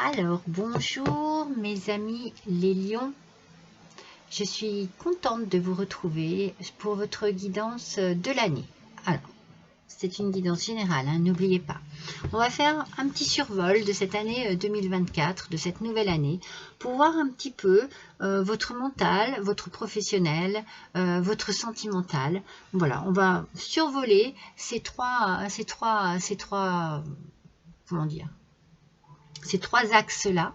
Alors, bonjour mes amis les lions. Je suis contente de vous retrouver pour votre guidance de l'année. Alors, c'est une guidance générale, hein, n'oubliez pas. On va faire un petit survol de cette année 2024, de cette nouvelle année, pour voir un petit peu votre mental, votre professionnel, votre sentimental. Voilà, on va survoler ces trois axes-là.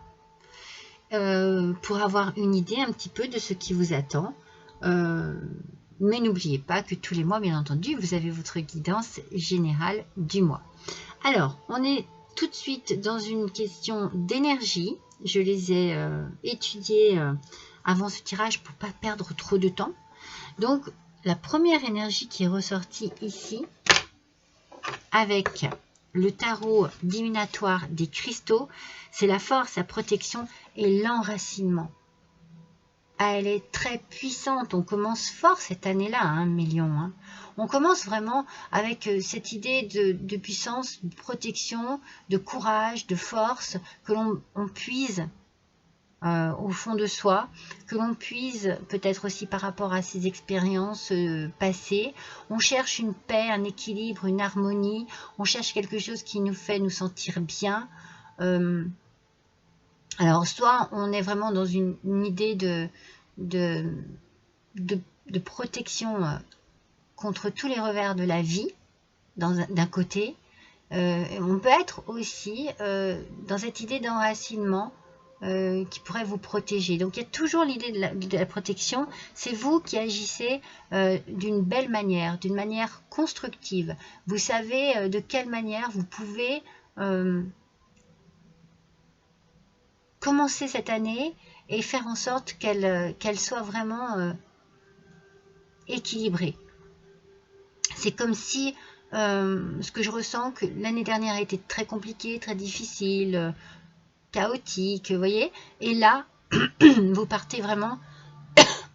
Pour avoir une idée un petit peu de ce qui vous attend. Mais n'oubliez pas que tous les mois, bien entendu, vous avez votre guidance générale du mois. Alors, on est tout de suite dans une question d'énergie. Je les ai étudiées avant ce tirage pour ne pas perdre trop de temps. Donc, la première énergie qui est ressortie ici, avec le tarot divinatoire des cristaux, c'est la force, la protection et l'enracinement. Elle est très puissante. On commence fort cette année-là, hein, millions. Hein. On commence vraiment avec cette idée de puissance, de protection, de courage, de force que l'on puise au fond de soi, que l'on puise peut-être aussi par rapport à ses expériences passées. On cherche une paix, un équilibre, une harmonie. On cherche quelque chose qui nous fait nous sentir bien. Alors, soit on est vraiment dans une idée de protection contre tous les revers de la vie, d'un côté. On peut être aussi dans cette idée d'enracinement qui pourrait vous protéger. Donc, il y a toujours l'idée de la protection. C'est vous qui agissez d'une belle manière, d'une manière constructive. Vous savez de quelle manière vous pouvez commencer cette année et faire en sorte qu'elle soit vraiment équilibrée. C'est comme si ce que je ressens, que l'année dernière a été très compliquée, très difficile, chaotique, vous voyez. Et là, vous partez vraiment,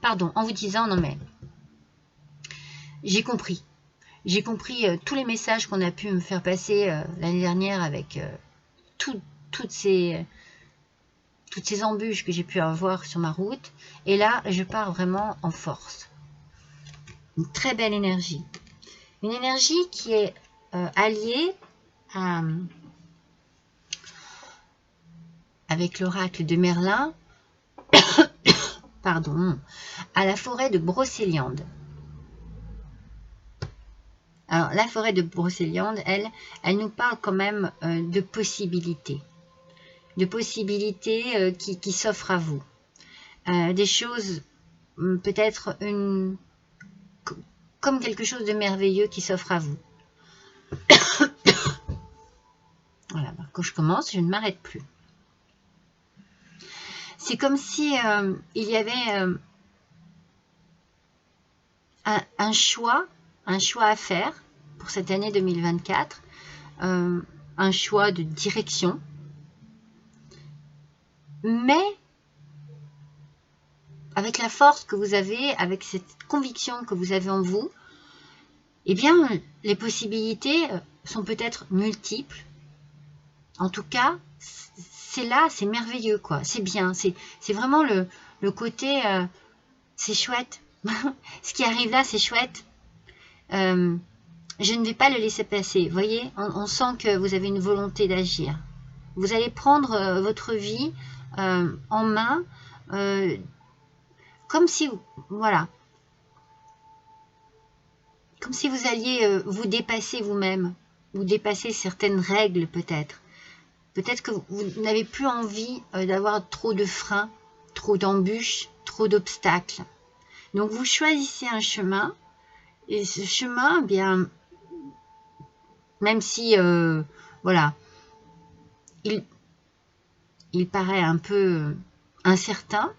pardon, en vous disant, non mais, j'ai compris. J'ai compris tous les messages qu'on a pu me faire passer l'année dernière avec toutes ces embûches que j'ai pu avoir sur ma route. Et là, je pars vraiment en force. Une très belle énergie. Une énergie qui est alliée avec l'oracle de Merlin, pardon, à la forêt de Brocéliande. Alors, la forêt de Brocéliande, elle nous parle quand même de possibilités. De possibilités qui s'offrent à vous. Des choses, peut-être comme quelque chose de merveilleux qui s'offre à vous. Voilà, quand je commence, je ne m'arrête plus. C'est comme si il y avait un choix à faire pour cette année 2024, un choix de direction, mais avec la force que vous avez, avec cette conviction que vous avez en vous, eh bien, les possibilités sont peut-être multiples. En tout cas, c'est là, c'est merveilleux, quoi. C'est bien, c'est vraiment le côté, c'est chouette. Ce qui arrive là, c'est chouette. Je ne vais pas le laisser passer. Vous voyez, on sent que vous avez une volonté d'agir. Vous allez prendre votre vie en main, comme si, voilà, comme si vous alliez vous dépasser vous-même, vous dépasser certaines règles peut-être. Peut-être que vous n'avez plus envie d'avoir trop de freins, trop d'embûches, trop d'obstacles. Donc vous choisissez un chemin, et ce chemin, eh bien, même si, voilà, il paraît un peu incertain,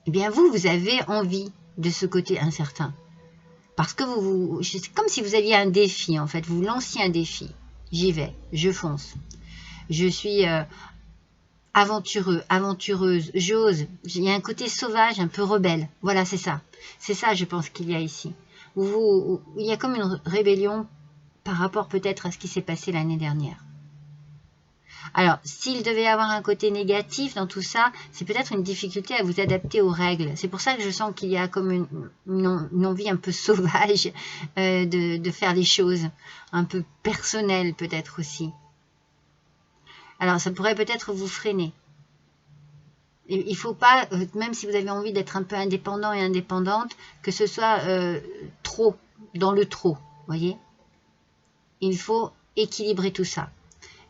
eh bien vous avez envie de ce côté incertain. Parce que c'est comme si vous aviez un défi, en fait, vous lanciez un défi. J'y vais, je fonce. Je suis aventureux, aventureuse, j'ose. Il y a un côté sauvage, un peu rebelle. Voilà, c'est ça. C'est ça, je pense, qu'il y a ici. Il y a comme une rébellion par rapport peut-être à ce qui s'est passé l'année dernière. Alors, s'il devait y avoir un côté négatif dans tout ça, c'est peut-être une difficulté à vous adapter aux règles. C'est pour ça que je sens qu'il y a comme une envie un peu sauvage de faire des choses, un peu personnelles peut-être aussi. Alors, ça pourrait peut-être vous freiner. Il ne faut pas, même si vous avez envie d'être un peu indépendant et indépendante, que ce soit trop, dans le trop, voyez. Il faut équilibrer tout ça.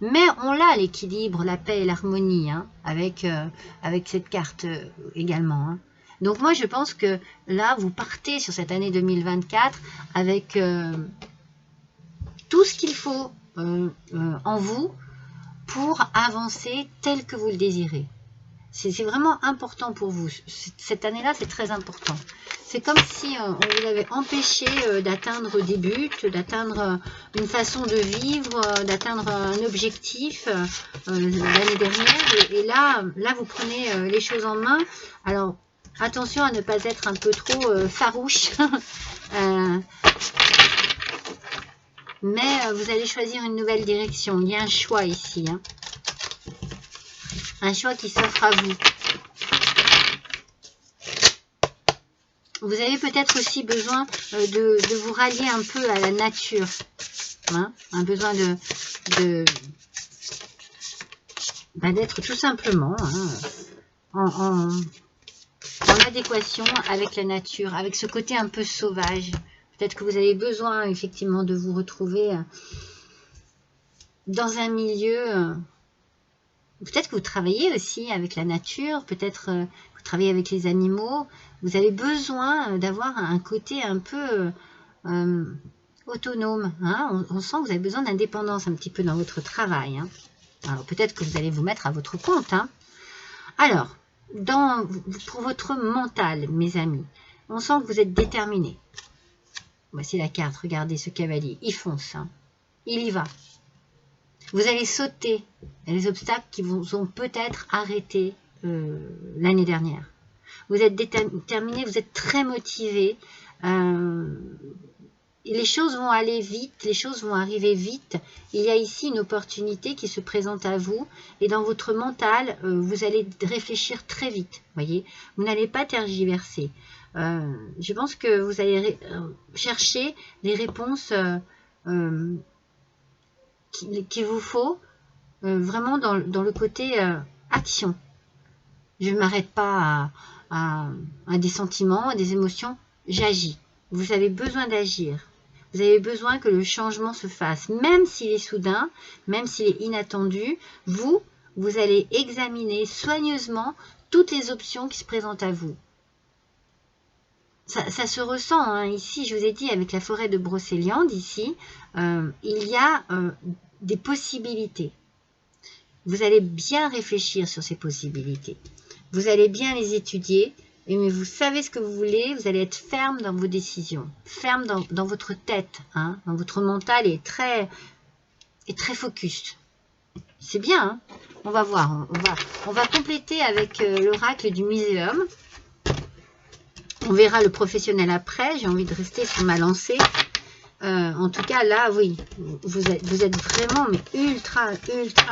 Mais on l'a l'équilibre, la paix et l'harmonie, hein, avec cette carte également. Hein. Donc moi je pense que là vous partez sur cette année 2024 avec tout ce qu'il faut en vous pour avancer tel que vous le désirez. C'est vraiment important pour vous. Cette année-là, c'est très important. C'est comme si on vous avait empêché d'atteindre des buts, d'atteindre une façon de vivre, d'atteindre un objectif l'année dernière. Et là, vous prenez les choses en main. Alors, attention à ne pas être un peu trop farouche. Mais vous allez choisir une nouvelle direction. Il y a un choix ici. Hein. Un choix qui s'offre à vous. Vous avez peut-être aussi besoin de vous rallier un peu à la nature. Hein, un besoin d'être tout simplement en adéquation avec la nature, avec ce côté un peu sauvage. Peut-être que vous avez besoin effectivement de vous retrouver dans un milieu... Peut-être que vous travaillez aussi avec la nature, peut-être vous travaillez avec les animaux. Vous avez besoin d'avoir un côté un peu autonome. Hein. On sent que vous avez besoin d'indépendance un petit peu dans votre travail. Hein. Alors peut-être que vous allez vous mettre à votre compte. Hein. Alors, pour votre mental, mes amis, on sent que vous êtes déterminé. Voici la carte, regardez ce cavalier. Il fonce. Hein. Il y va. Vous allez sauter les obstacles qui vous ont peut-être arrêté l'année dernière. Vous êtes déterminé, vous êtes très motivé. Les choses vont aller vite, les choses vont arriver vite. Il y a ici une opportunité qui se présente à vous. Et dans votre mental, vous allez réfléchir très vite. Voyez, vous n'allez pas tergiverser. Je pense que vous allez chercher les réponses... qu'il vous faut vraiment dans le côté action. Je ne m'arrête pas à des sentiments, à des émotions, j'agis. Vous avez besoin d'agir. Vous avez besoin que le changement se fasse, même s'il est soudain, même s'il est inattendu. Vous allez examiner soigneusement toutes les options qui se présentent à vous. Ça se ressent, hein. Ici, je vous ai dit, avec la forêt de Brocéliande, ici, il y a des possibilités. Vous allez bien réfléchir sur ces possibilités. Vous allez bien les étudier, mais vous savez ce que vous voulez, vous allez être ferme dans vos décisions, ferme dans votre tête, hein, dans votre mental est très focus. C'est bien, hein. On va voir, on va compléter avec l'oracle du muséum. On verra le professionnel après, j'ai envie de rester sur ma lancée. En tout cas, là, oui, vous êtes vraiment mais ultra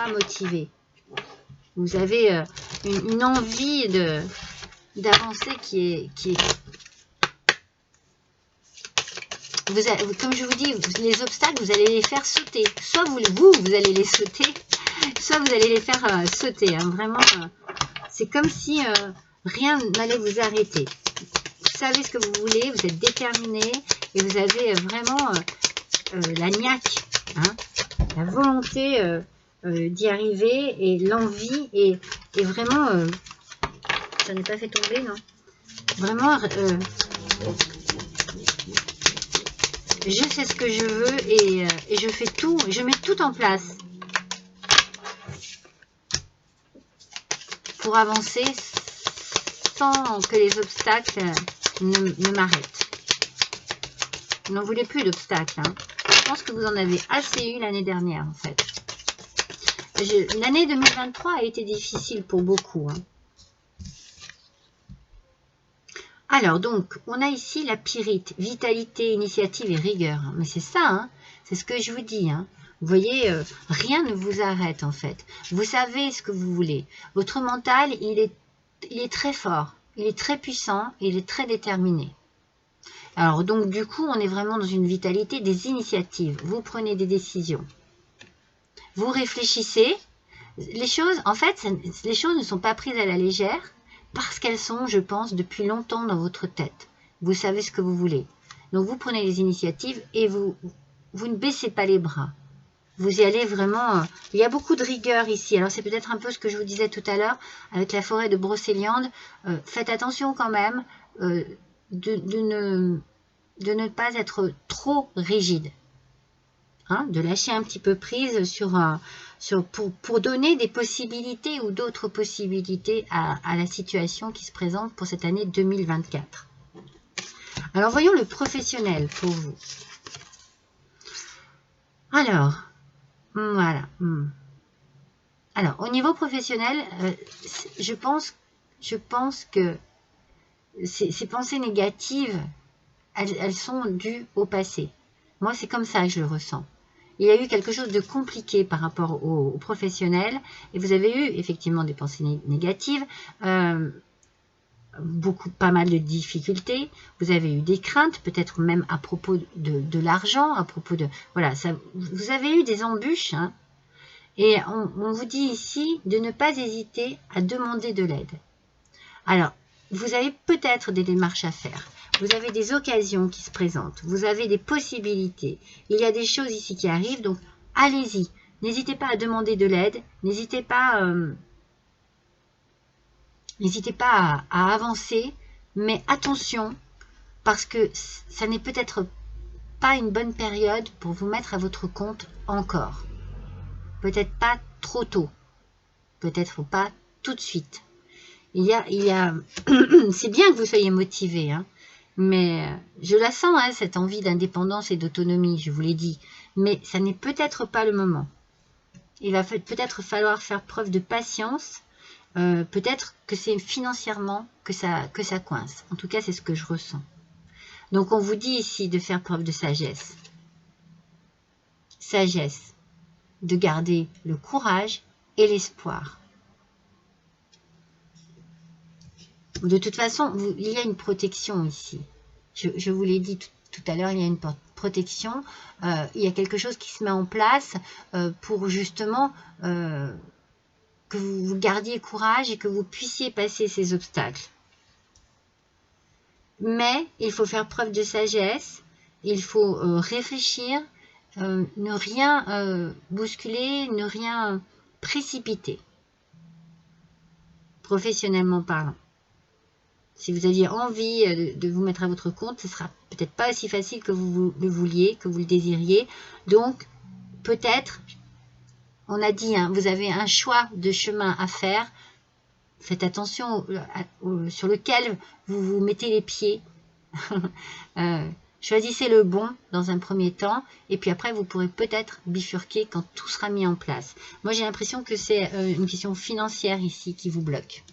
motivé. Vous avez une envie d'avancer qui est... comme je vous dis, les obstacles, vous allez les faire sauter. Soit vous allez les sauter, soit vous allez les faire sauter. Hein. Vraiment, c'est comme si rien n'allait vous arrêter. Vous savez ce que vous voulez, vous êtes déterminé et vous avez vraiment la niaque, hein, la volonté d'y arriver et l'envie et vraiment, j'en ai pas fait tomber, non? Vraiment, je sais ce que je veux et je fais tout, je mets tout en place pour avancer sans que les obstacles ne m'arrête. Vous n'en voulez plus d'obstacles. Hein. Je pense que vous en avez assez eu l'année dernière, en fait. L'année 2023 a été difficile pour beaucoup. Hein. Alors, donc, on a ici la pyrite. Vitalité, initiative et rigueur. Mais c'est ça, hein, c'est ce que je vous dis. Hein. Vous voyez, rien ne vous arrête en fait. Vous savez ce que vous voulez. Votre mental, il est très fort, il est très puissant, il est très déterminé. Alors donc du coup, on est vraiment dans une vitalité, des initiatives. Vous prenez des décisions. Vous réfléchissez. Les choses, en fait, les choses ne sont pas prises à la légère parce qu'elles sont, je pense, depuis longtemps dans votre tête. Vous savez ce que vous voulez. Donc vous prenez les initiatives et vous ne baissez pas les bras. Vous y allez vraiment... il y a beaucoup de rigueur ici. Alors c'est peut-être un peu ce que je vous disais tout à l'heure avec la forêt de Brocéliande. Faites attention quand même de ne pas être trop rigide. Hein, de lâcher un petit peu prise pour donner des possibilités ou d'autres possibilités à la situation qui se présente pour cette année 2024. Alors voyons le professionnel pour vous. Alors, voilà. Alors, au niveau professionnel, je pense que ces pensées négatives, elles sont dues au passé. Moi, c'est comme ça que je le ressens. Il y a eu quelque chose de compliqué par rapport aux professionnels, et vous avez eu effectivement des pensées négatives, pas mal de difficultés, vous avez eu des craintes, peut-être même à propos de l'argent, à propos de... Voilà, vous avez eu des embûches, hein, et on vous dit ici de ne pas hésiter à demander de l'aide. Alors, vous avez peut-être des démarches à faire. Vous avez des occasions qui se présentent. Vous avez des possibilités. Il y a des choses ici qui arrivent. Donc, allez-y. N'hésitez pas à demander de l'aide. N'hésitez pas à avancer. Mais attention, parce que ça n'est peut-être pas une bonne période pour vous mettre à votre compte encore. Peut-être pas trop tôt. Peut-être pas tout de suite. C'est bien que vous soyez motivé, hein, mais je la sens, hein, cette envie d'indépendance et d'autonomie, je vous l'ai dit. Mais ça n'est peut-être pas le moment. Il va peut-être falloir faire preuve de patience. Peut-être que c'est financièrement que ça coince. En tout cas, c'est ce que je ressens. Donc, on vous dit ici de faire preuve de sagesse. Sagesse. De garder le courage et l'espoir. De toute façon, il y a une protection ici. Je vous l'ai dit tout à l'heure, il y a une protection. Il y a quelque chose qui se met en place pour justement que vous gardiez courage et que vous puissiez passer ces obstacles. Mais il faut faire preuve de sagesse, il faut réfléchir, ne rien bousculer, ne rien précipiter, professionnellement parlant. Si vous aviez envie de vous mettre à votre compte, ce ne sera peut-être pas aussi facile que vous le vouliez, que vous le désiriez. Donc, peut-être, on a dit, hein, vous avez un choix de chemin à faire. Faites attention sur lequel vous mettez les pieds. Choisissez le bon dans un premier temps. Et puis après, vous pourrez peut-être bifurquer quand tout sera mis en place. Moi, j'ai l'impression que c'est une question financière ici qui vous bloque.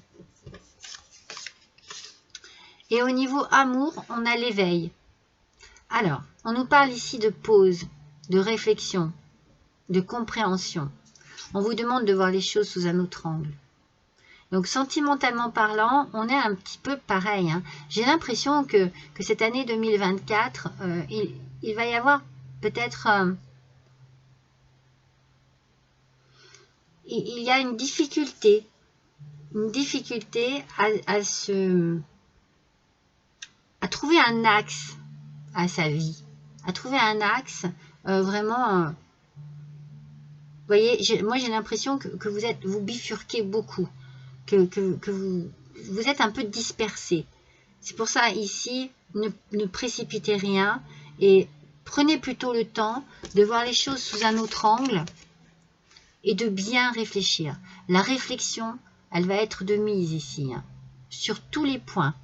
Et au niveau amour, on a l'éveil. Alors, on nous parle ici de pause, de réflexion, de compréhension. On vous demande de voir les choses sous un autre angle. Donc, sentimentalement parlant, on est un petit peu pareil, hein. J'ai l'impression que cette année 2024, il va y avoir peut-être... il y a une difficulté à trouver un axe à sa vie, à trouver un axe vraiment... vous voyez, moi j'ai l'impression que vous bifurquez beaucoup, que vous êtes un peu dispersé. C'est pour ça ici, ne précipitez rien et prenez plutôt le temps de voir les choses sous un autre angle et de bien réfléchir. La réflexion, elle va être de mise ici, hein, sur tous les points.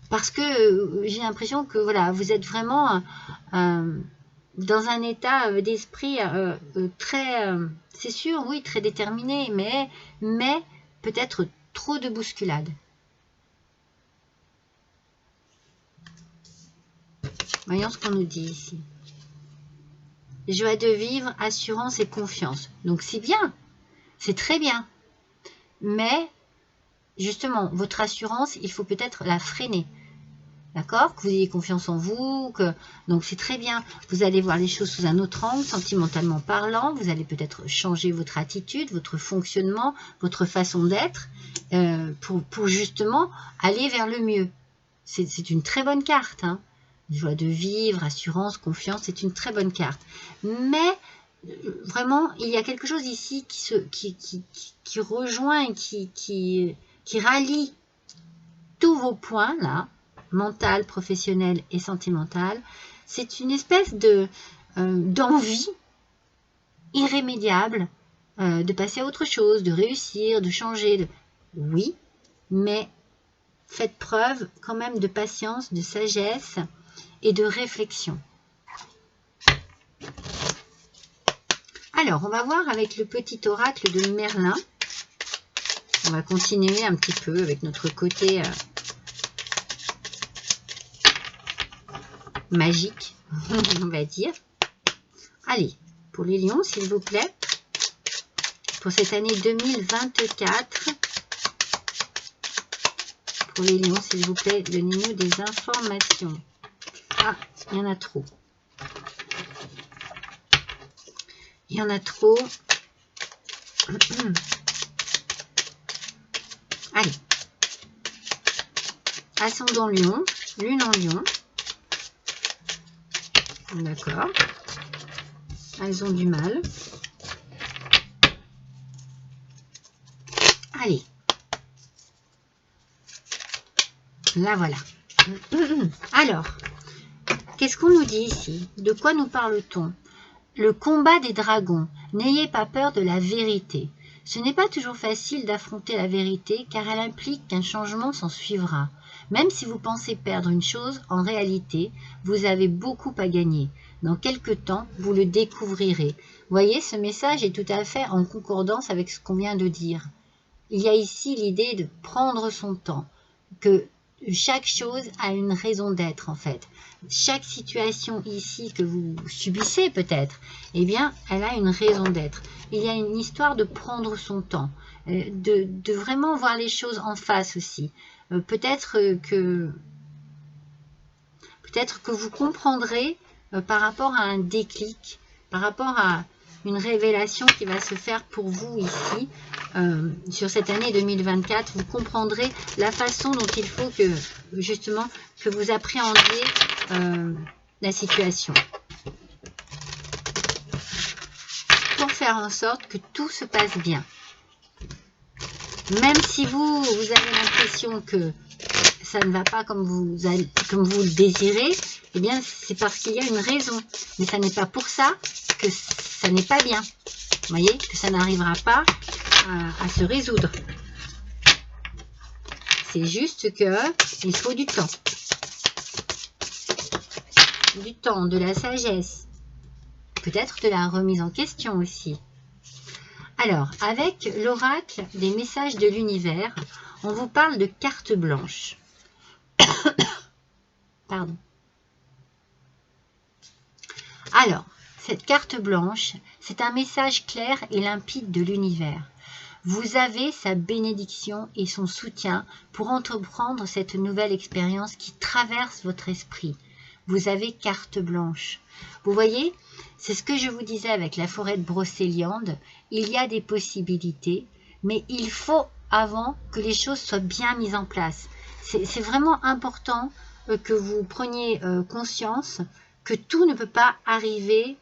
Parce que j'ai l'impression que voilà, vous êtes vraiment dans un état d'esprit très, c'est sûr, oui, très déterminé, mais peut-être trop de bousculade. Voyons ce qu'on nous dit ici. joie de vivre, assurance et confiance. Donc c'est bien, c'est très bien. Mais justement, votre assurance, il faut peut-être la freiner. D'accord? Que vous ayez confiance en vous. Donc c'est très bien. Vous allez voir les choses sous un autre angle, sentimentalement parlant. Vous allez peut-être changer votre attitude, votre fonctionnement, votre façon d'être pour justement aller vers le mieux. C'est une très bonne carte. Hein. Joie de vivre, assurance, confiance, c'est une très bonne carte. Mais vraiment, il y a quelque chose ici qui rejoint et qui rallie tous vos points là, mental, professionnel et sentimental. C'est une espèce d'envie irrémédiable de passer à autre chose, de réussir, de changer. Oui, mais faites preuve quand même de patience, de sagesse et de réflexion. Alors, on va voir avec le petit oracle de Merlin. On va continuer un petit peu avec notre côté magique, on va dire. Allez, pour les lions, s'il vous plaît, pour cette année 2024, pour les lions, s'il vous plaît, donnez-nous des informations. Ah, il y en a trop. Il y en a trop. Allez. Ascendant lion, lune en lion. D'accord. Elles ont du mal. Allez. Là, voilà. Alors, qu'est-ce qu'on nous dit ici? De quoi nous parle-t-on? Le combat des dragons. N'ayez pas peur de la vérité. Ce n'est pas toujours facile d'affronter la vérité car elle implique qu'un changement s'en suivra. Même si vous pensez perdre une chose, en réalité, vous avez beaucoup à gagner. Dans quelque temps, vous le découvrirez. Voyez, ce message est tout à fait en concordance avec ce qu'on vient de dire. Il y a ici l'idée de prendre son temps, que chaque chose a une raison d'être en fait. Chaque situation ici que vous subissez peut-être, eh bien, elle a une raison d'être. Il y a une histoire de prendre son temps, de vraiment voir les choses en face aussi. Peut-être que vous comprendrez par rapport à un déclic, par rapport à une révélation qui va se faire pour vous ici, sur cette année 2024, vous comprendrez la façon dont il faut que, justement, que vous appréhendiez la situation. Pour faire en sorte que tout se passe bien. Même si vous avez l'impression que ça ne va pas comme vous le désirez, eh bien, c'est parce qu'il y a une raison. Mais ça n'est pas pour ça que ça n'est pas bien. Vous voyez, que ça n'arrivera pas à se résoudre. C'est juste qu'il faut du temps. Du temps, de la sagesse. Peut-être de la remise en question aussi. Alors, avec l'oracle des messages de l'univers, on vous parle de carte blanche. Pardon. Alors, cette carte blanche, c'est un message clair et limpide de l'univers. Vous avez sa bénédiction et son soutien pour entreprendre cette nouvelle expérience qui traverse votre esprit. Vous avez carte blanche. Vous voyez, c'est ce que je vous disais avec la forêt de Brocéliande. Il y a des possibilités, mais il faut avant que les choses soient bien mises en place. C'est vraiment important que vous preniez conscience que tout ne peut pas arriver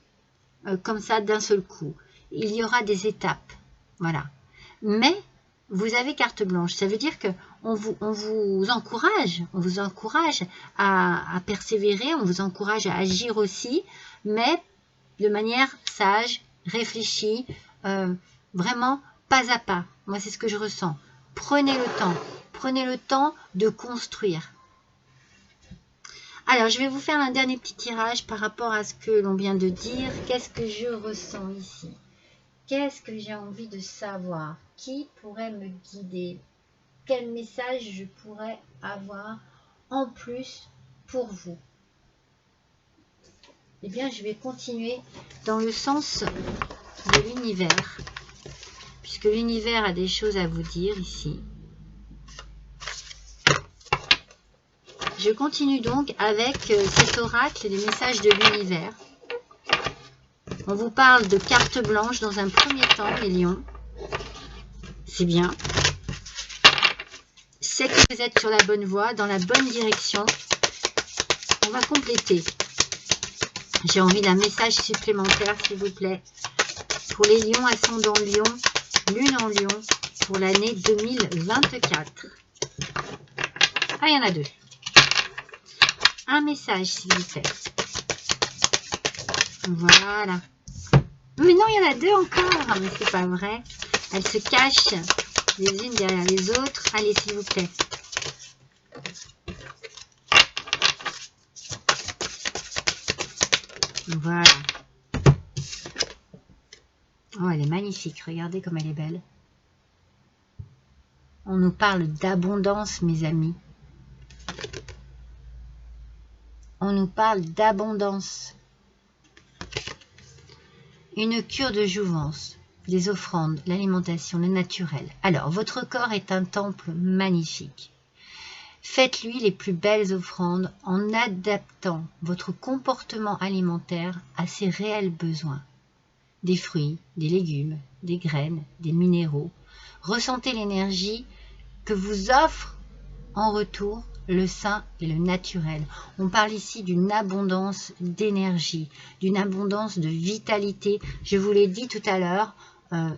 comme ça d'un seul coup. Il y aura des étapes. Voilà. Mais vous avez carte blanche. Ça veut dire qu'on vous encourage à persévérer, on vous encourage à agir aussi, mais de manière sage, réfléchie, vraiment pas à pas. Moi, c'est ce que je ressens. Prenez le temps de construire. Alors, je vais vous faire un dernier petit tirage par rapport à ce que l'on vient de dire. Qu'est-ce que je ressens ici? Qu'est-ce que j'ai envie de savoir? Qui pourrait me guider? Quel message je pourrais avoir en plus pour vous? eh bien, je vais continuer dans le sens de l'univers, puisque l'univers a des choses à vous dire ici. Je continue donc avec cet oracle des messages de l'univers. On vous parle de carte blanche dans un premier temps, les lions. C'est bien. C'est que vous êtes sur la bonne voie, dans la bonne direction. On va compléter. J'ai envie d'un message supplémentaire, s'il vous plaît. Pour les lions, ascendant lion, lune en lion, pour l'année 2024. Ah, il y en a deux. Un message, s'il vous plaît. Voilà. Mais non, il y en a deux encore. Ah, mais c'est pas vrai. Elles se cachent les unes derrière les autres. Allez, s'il vous plaît. Voilà. Oh, elle est magnifique. Regardez comme elle est belle. On nous parle d'abondance, mes amis. On nous parle d'abondance. Une cure de jouvence, des offrandes, l'alimentation, le naturel. Alors, votre corps est un temple magnifique. Faites-lui les plus belles offrandes en adaptant votre comportement alimentaire à ses réels besoins. Des fruits, des légumes, des graines, des minéraux. Ressentez l'énergie que vous offre en retour le sain et le naturel. On parle ici d'une abondance d'énergie, d'une abondance de vitalité. Je vous l'ai dit tout à l'heure,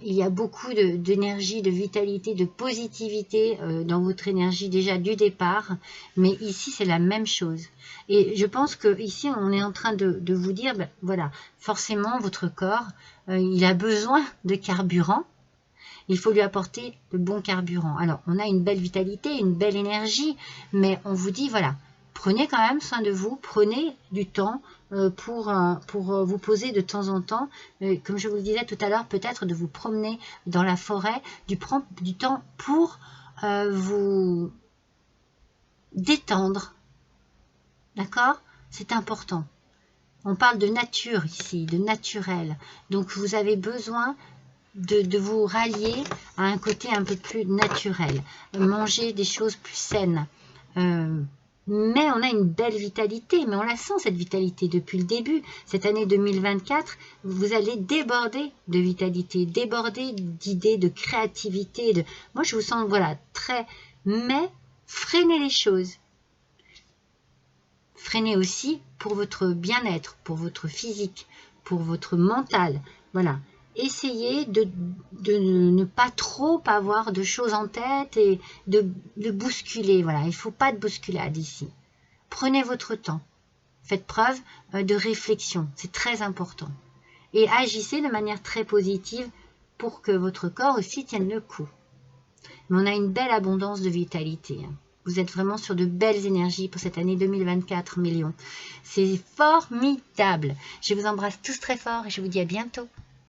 il y a beaucoup d'énergie, de vitalité, de positivité dans votre énergie déjà du départ, mais ici c'est la même chose. Et je pense que ici on est en train de vous dire, ben, voilà, forcément votre corps, il a besoin de carburant. Il faut lui apporter le bon carburant. Alors, on a une belle vitalité, une belle énergie, mais on vous dit, voilà, prenez quand même soin de vous, prenez du temps pour vous poser de temps en temps, comme je vous le disais tout à l'heure, peut-être de vous promener dans la forêt, prendre du temps pour vous détendre. D'accord? C'est important. On parle de nature ici, de naturel. Donc, vous avez besoin de vous rallier à un côté un peu plus naturel, manger des choses plus saines, mais on a une belle vitalité, mais on la sent cette vitalité depuis le début. Cette année 2024, vous allez déborder de vitalité, déborder d'idées, de créativité, moi je vous sens voilà très, mais freinez les choses, freinez aussi pour votre bien-être, pour votre physique, pour votre mental, voilà. Essayez de ne pas trop avoir de choses en tête et de bousculer. Voilà, il ne faut pas de bousculade ici. Prenez votre temps. Faites preuve de réflexion. C'est très important. Et agissez de manière très positive pour que votre corps aussi tienne le coup. Mais on a une belle abondance de vitalité. Vous êtes vraiment sur de belles énergies pour cette année 2024, millions. C'est formidable. Je vous embrasse tous très fort et je vous dis à bientôt.